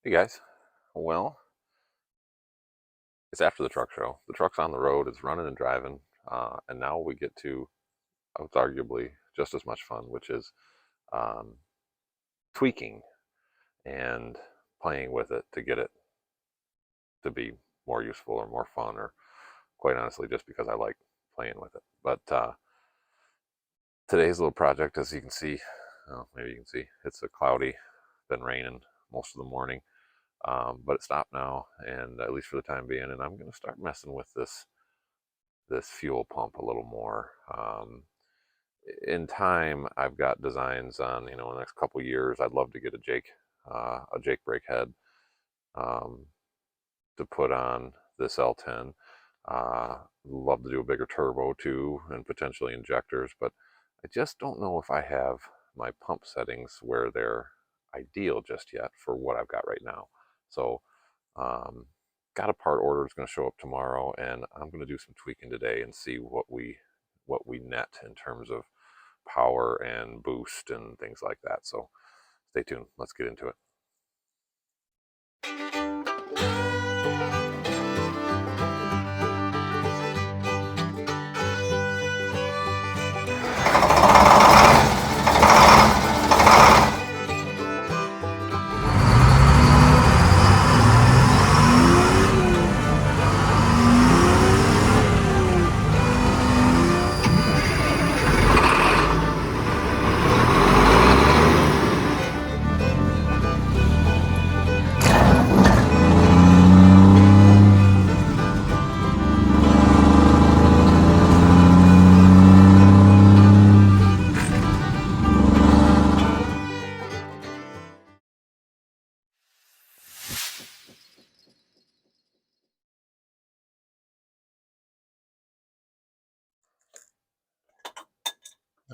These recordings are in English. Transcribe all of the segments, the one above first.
Hey guys, well, it's after the truck show. The truck's on the road, it's running and driving, and now we get to what's arguably just as much fun, which is um, tweaking and playing with it to get it to be more useful or more fun, or quite honestly, just because I like playing with it. But today's little project, as you can see, well, maybe you can see, it's a cloudy, been raining most of the morning. But it stopped now, and at least for the time being, and I'm going to start messing with this fuel pump a little more. In time, I've got designs on, in the next couple years, I'd love to get a Jake brake head um, to put on this L10. Love to do a bigger turbo too, and potentially injectors, but I just don't know if I have my pump settings where they're ideal just yet for what I've got right now. So, got a part order. It's going to show up tomorrow, and I'm going to do some tweaking today and see what we net in terms of power and boost and things like that. So stay tuned. Let's get into it.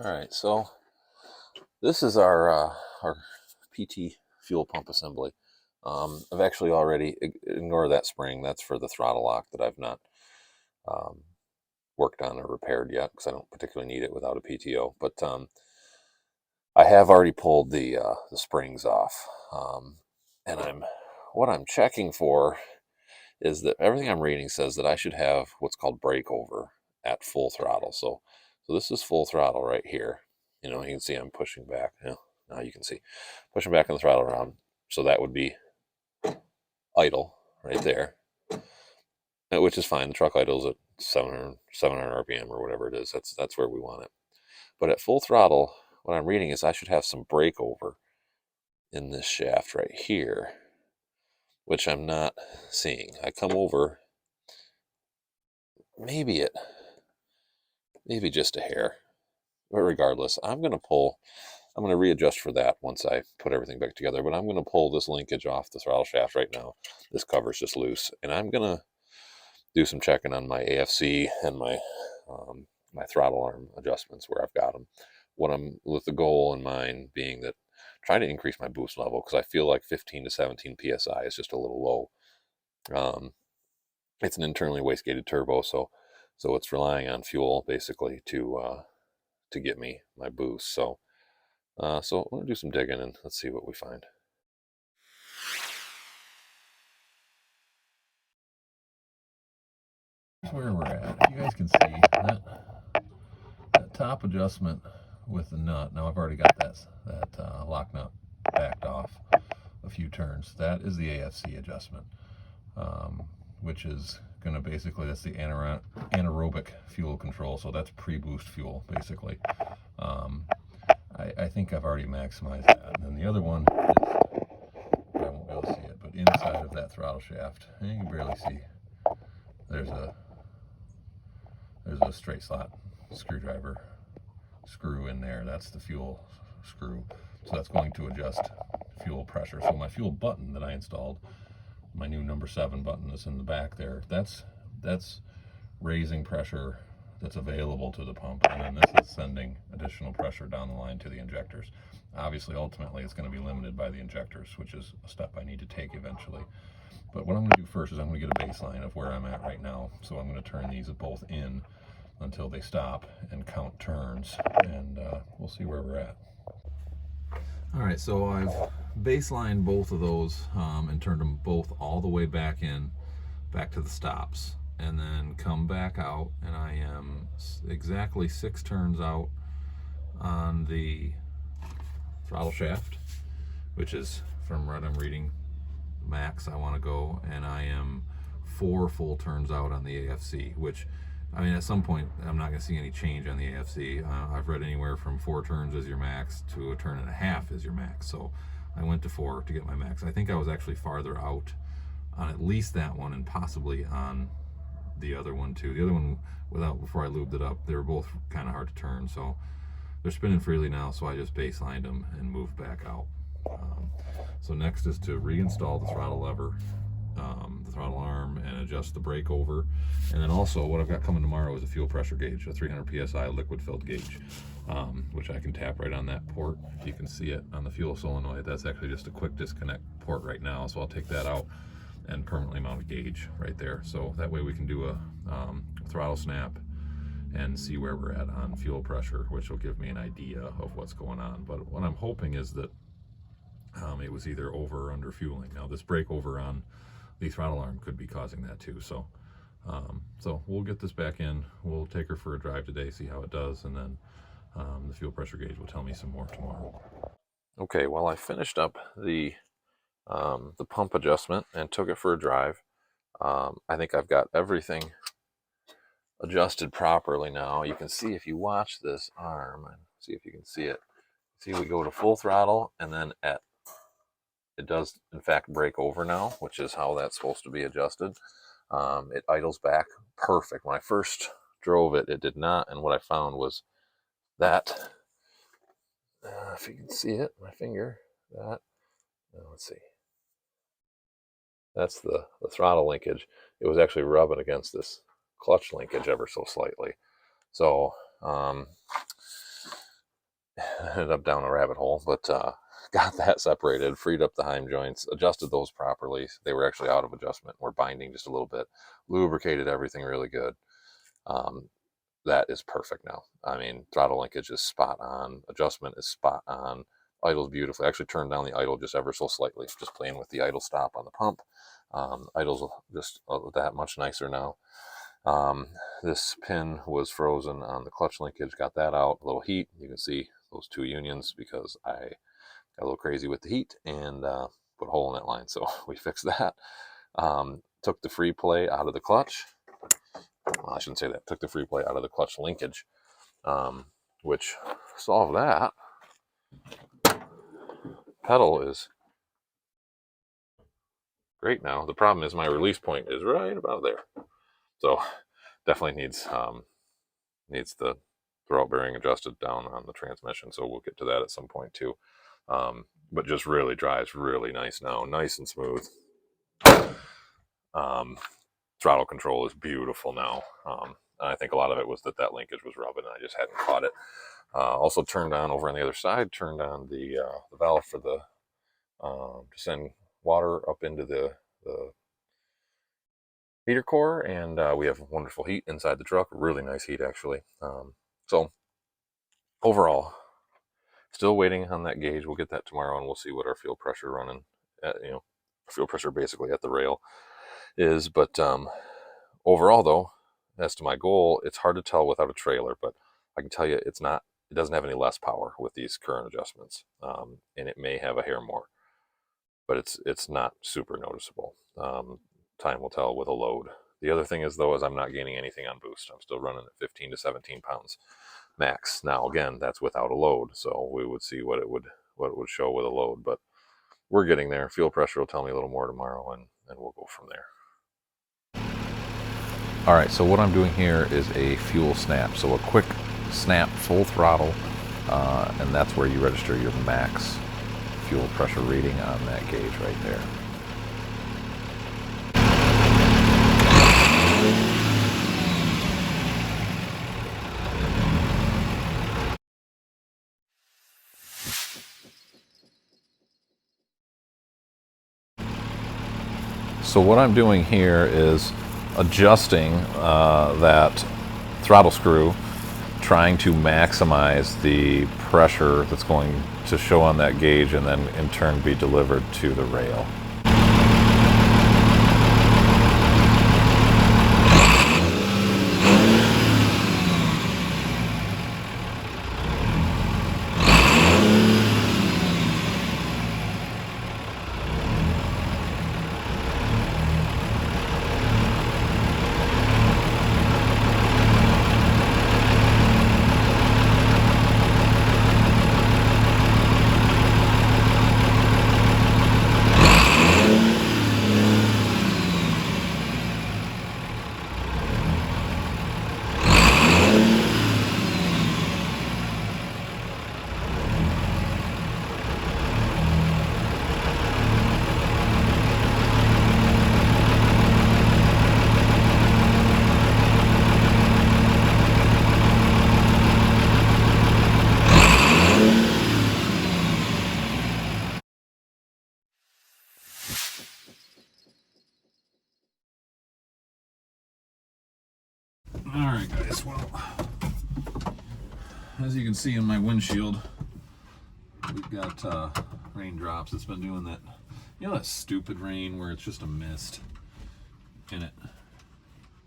All right, so this is our PT fuel pump assembly. I've actually already ignore that spring. That's for the throttle lock that I've not um, worked on or repaired yet because I don't particularly need it without a PTO. But I have already pulled the springs off, and what I'm checking for is that everything I'm reading says that I should have what's called breakover at full throttle. So this is full throttle right here. You can see I'm pushing back. Now you can see pushing back on the throttle around. So that would be idle right there, which is fine. The truck idles at 700 RPM or whatever it is. That's where we want it. But at full throttle, what I'm reading is I should have some breakover in this shaft right here, which I'm not seeing. I come over, maybe just a hair, but regardless, I'm going to readjust for that once I put everything back together, but I'm going to pull this linkage off the throttle shaft right now. This cover's just loose, and I'm going to do some checking on my AFC and my throttle arm adjustments where I've got them. What I'm with the goal in mind being that trying to increase my boost level, because I feel like 15 to 17 psi is just a little low. It's an internally wastegated turbo, so it's relying on fuel basically to get me my boost. So I'm gonna do some digging and let's see what we find. Here's where we're at. You guys can see that top adjustment with the nut. Now I've already got that lock nut backed off a few turns. That is the AFC adjustment, which is going to basically, that's the anaerobic fuel control. So that's pre-boost fuel basically. I think I've already maximized that. And then the other one is, I won't be able to see it, but inside of that throttle shaft, and you can barely see, there's a straight slot screwdriver screw in there. That's the fuel screw. So that's going to adjust fuel pressure. So my fuel button that I installed, my new number 7 button that's in the back there, that's raising pressure that's available to the pump, and then this is sending additional pressure down the line to the injectors. Obviously, ultimately, it's going to be limited by the injectors, which is a step I need to take eventually. But what I'm going to do first is I'm going to get a baseline of where I'm at right now. So I'm going to turn these both in until they stop and count turns, and we'll see where we're at. All right, so I've baselined both of those and turned them both all the way back to the stops, and then come back out, and I am exactly 6 turns out on the throttle shaft, which is, from what I'm reading, max I want to go, and I am 4 full turns out on the AFC, which, I mean, at some point I'm not going to see any change on the AFC. I've read anywhere from 4 turns is your max to 1.5 turns is your max, so I went to 4 to get my max. I think I was actually farther out on at least that one, and possibly on the other one too. The other one, before I lubed it up, they were both kind of hard to turn, so they're spinning freely now, so I just baselined them and moved back out. So next is to reinstall the throttle lever, the throttle arm, and adjust the brake over. And then also what I've got coming tomorrow is a fuel pressure gauge, a 300 psi liquid filled gauge, which I can tap right on that port. If you can see it on the fuel solenoid, that's actually just a quick disconnect port right now, so I'll take that out and permanently mount a gauge right there. So that way we can do a throttle snap and see where we're at on fuel pressure, which will give me an idea of what's going on. But what I'm hoping is that it was either over or under fueling. Now this brake over on the throttle arm could be causing that too. So so we'll get this back in, we'll take her for a drive today, see how it does, and then the fuel pressure gauge will tell me some more tomorrow. Okay, well, I finished up the pump adjustment and took it for a drive. I think I've got everything adjusted properly now. You can see, if you watch this arm, and see if you can see it. See, we go to full throttle, and then it does in fact break over now, which is how that's supposed to be adjusted. It idles back perfect. When I first drove it, it did not, and what I found was that, if you can see it, my finger, that, let's see, that's the throttle linkage. It was actually rubbing against this clutch linkage ever so slightly. So ended up down a rabbit hole, but got that separated, freed up the heim joints, adjusted those properly. They were actually out of adjustment, were binding just a little bit, lubricated everything really good. That is perfect now. I mean, throttle linkage is spot on, adjustment is spot on, idles beautifully. I actually turned down the idle just ever so slightly, just playing with the idle stop on the pump. Idles just that much nicer now. This pin was frozen on the clutch linkage, got that out, a little heat. You can see those 2 unions because I got a little crazy with the heat and put a hole in that line, so we fixed that. Took the free play out of the clutch. Well, I shouldn't say that. Took the free play out of the clutch linkage, which solved that. Pedal is great now. The problem is my release point is right about there, so definitely needs the throwout bearing adjusted down on the transmission. So we'll get to that at some point too. But just really drives really nice now, nice and smooth. Throttle control is beautiful now. And I think a lot of it was that linkage was rubbing and I just hadn't caught it. Also turned on over on the other side, turned on the valve for the to send water up into the heater core, and we have wonderful heat inside the truck, really nice heat actually. So overall, still waiting on that gauge. We'll get that tomorrow, and we'll see what our fuel pressure running at, fuel pressure basically at the rail is. But overall though, as to my goal, it's hard to tell without a trailer, but I can tell you it doesn't have any less power with these current adjustments, and it may have a hair more, but it's not super noticeable. Time will tell with a load. The other thing is though, is I'm not gaining anything on boost. I'm still running at 15 to 17 pounds max. Now again, that's without a load, so we would see what it would show with a load, but we're getting there. Fuel pressure will tell me a little more tomorrow, and we'll go from there. All right, so what I'm doing here is a fuel snap. So a quick snap, full throttle, and that's where you register your max fuel pressure reading on that gauge right there. So what I'm doing here is adjusting that throttle screw trying to maximize the pressure that's going to show on that gauge and then in turn be delivered to the rail. Alright guys, well, as you can see in my windshield, we've got raindrops. It's been doing that, you know, that stupid rain where it's just a mist and it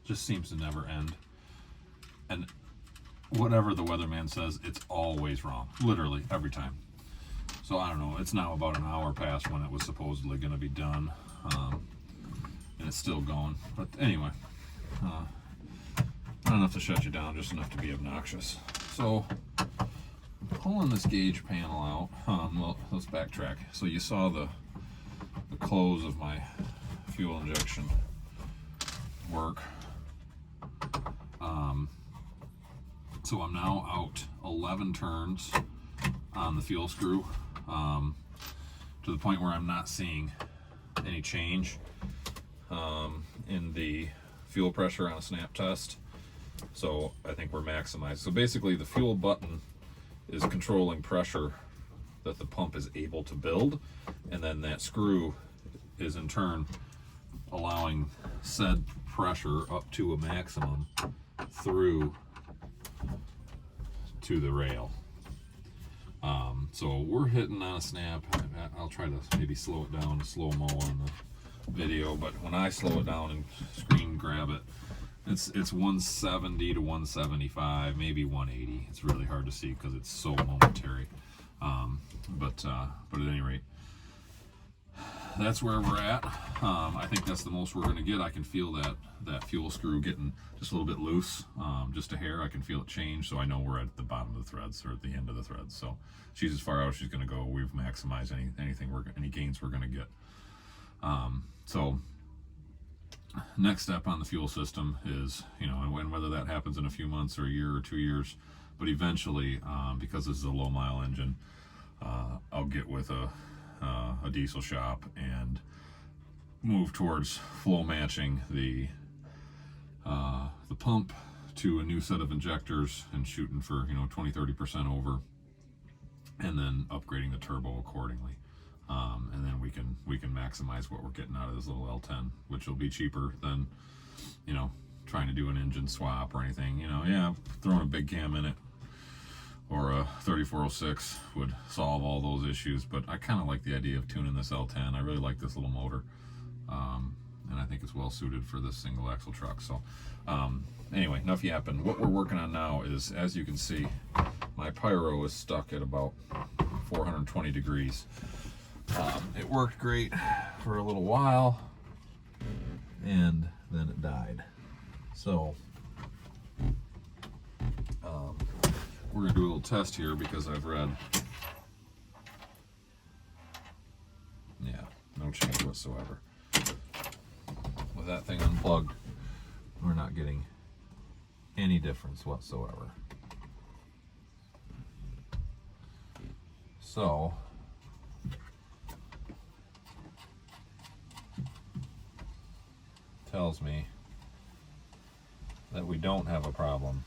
just seems to never end. And whatever the weatherman says, it's always wrong, literally every time. So I don't know, it's now about an hour past when it was supposedly going to be done, and it's still going. But anyway, not enough to shut you down, just enough to be obnoxious. So I'm pulling this gauge panel out. Well, let's backtrack. So you saw the close of my fuel injection work. So I'm now out 11 turns on the fuel screw, to the point where I'm not seeing any change in the fuel pressure on a snap test. So I think we're maximized. So basically the fuel button is controlling pressure that the pump is able to build, and then that screw is in turn allowing said pressure up to a maximum through to the rail. So we're hitting on a snap. I'll try to maybe slow it down to slow-mo on the video, but when I slow it down and screen grab it, it's 170 to 175, maybe 180. It's really hard to see because it's so momentary. But at any rate, that's where we're at. I think that's the most we're going to get. I can feel that fuel screw getting just a little bit loose, just a hair. I can feel it change, so I know we're at the bottom of the threads, or at the end of the threads. So she's as far out as she's going to go. We've maximized any gains we're going to get. So next step on the fuel system is, you know, and whether that happens in a few months or a year or 2 years, but eventually, because this is a low mile engine, I'll get with a diesel shop and move towards flow matching the pump to a new set of injectors and shooting for, you know, 20-30% over, and then upgrading the turbo accordingly. And then we can maximize what we're getting out of this little L10, which will be cheaper than, you know, trying to do an engine swap or anything. You know, yeah, throwing a big cam in it or a 3406 would solve all those issues, but I kind of like the idea of tuning this L10. I really like this little motor, and I think it's well suited for this single axle truck. So anyway, enough yapping. What we're working on now is, as you can see, my pyro is stuck at about 420 degrees. It worked great for a little while, and then it died. So we're gonna do a little test here, because I've read, yeah, no change whatsoever. With that thing unplugged, we're not getting any difference whatsoever. So tells me that we don't have a problem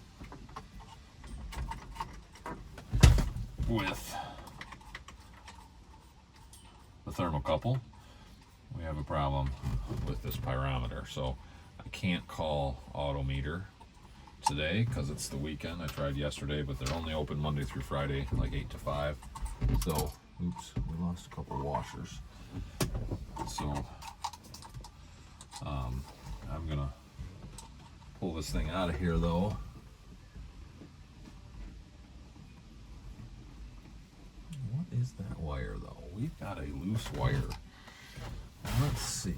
with the thermocouple. We have a problem with this pyrometer. So I can't call Autometer today because it's the weekend. I tried yesterday, but they're only open Monday through Friday, like 8 to 5. So, oops, we lost a couple washers. So, I'm gonna pull this thing out of here though. What is that wire though? We've got a loose wire. Let's see.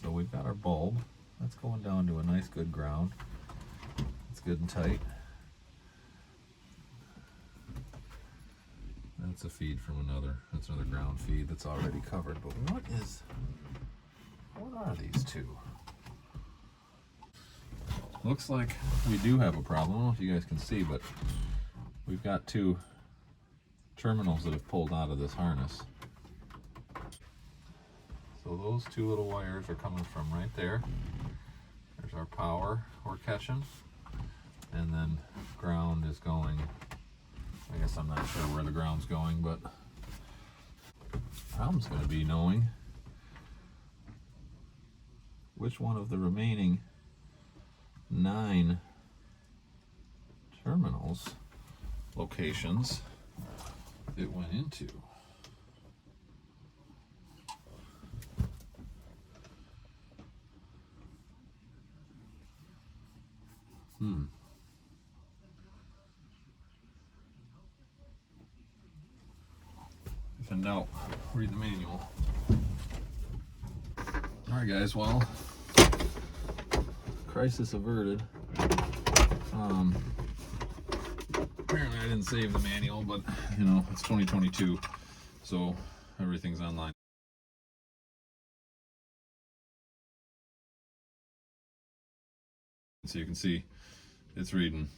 So we've got our bulb. That's going down to a nice good ground. It's good and tight. That's a feed from that's another ground feed that's already covered. But what are these two? Looks like we do have a problem. I don't know if you guys can see, but we've got two terminals that have pulled out of this harness. So those two little wires are coming from right there. There's our power we're catching. And then ground is going, I guess I'm not sure where the ground's going, but the problem's going to be knowing which one of the remaining 9 terminals locations it went into. If in doubt, read the manual. Alright guys, well, crisis averted. Apparently I didn't save the manual, but you know, it's 2022, so everything's online. So you can see it's reading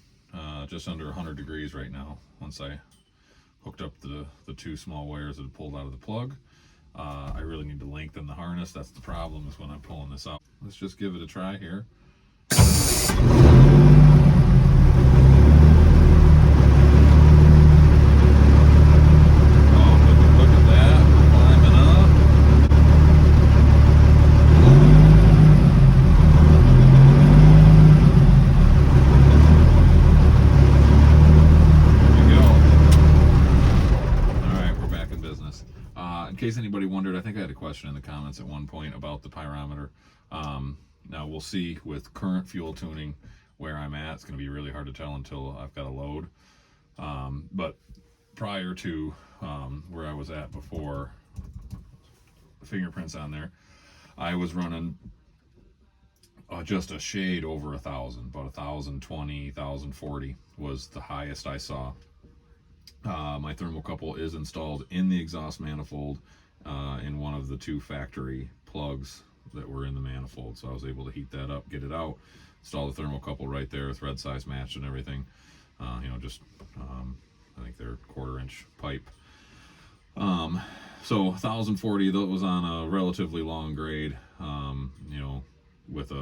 just under 100 degrees right now once I hooked up the two small wires that had pulled out of the plug. I really need to lengthen the harness. That's the problem, is when I'm pulling this out. Let's just give it a try here. In case anybody wondered, I think I had a question in the comments at one point about the pyrometer. Now we'll see with current fuel tuning where I'm at. It's going to be really hard to tell until I've got a load. But prior to where I was at before, fingerprints on there, I was running just a shade over 1,000, about 1,020, 1,040 was the highest I saw. My thermocouple is installed in the exhaust manifold in one of the 2 factory plugs that were in the manifold, so I was able to heat that up, get it out, install the thermocouple right there, thread size matched and everything. You know, just I think they're 1/4 inch pipe. So 1,040, that was on a relatively long grade, you know, with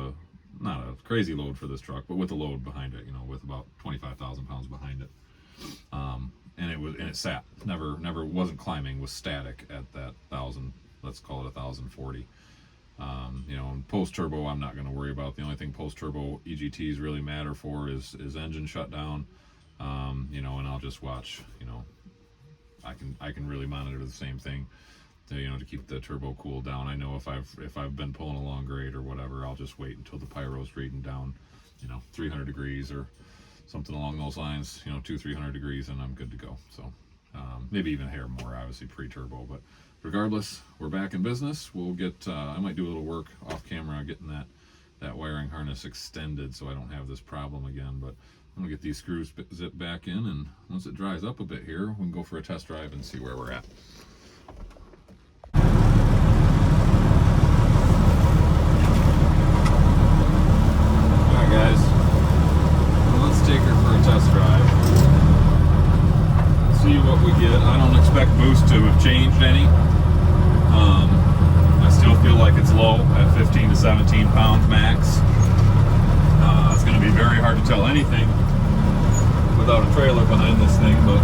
not a crazy load for this truck, but with a load behind it, you know, with about 25,000 pounds behind it. And it sat, never wasn't climbing, was static at that 1,000, let's call it 1,040. You know, post turbo I'm not going to worry about. The only thing post turbo EGTs really matter for is engine shutdown. You know, and I'll just watch, you know, I can really monitor the same thing to, you know, to keep the turbo cooled down. I know if I've been pulling a long grade or whatever, I'll just wait until the pyro's reading down, you know, 300 degrees or something along those lines, you know, 200-300 degrees, and I'm good to go. So maybe even a hair more, obviously pre-turbo, but regardless, we're back in business. We'll get I might do a little work off camera getting that wiring harness extended so I don't have this problem again, but I'm gonna get these screws zipped back in, and once it dries up a bit here, we can go for a test drive and see where we're at. Alright guys, let's take her for a test drive. See what we get. I don't expect boost to have changed any. I still feel like it's low at 15 to 17 pounds max. It's going to be very hard to tell anything without a trailer behind this thing, but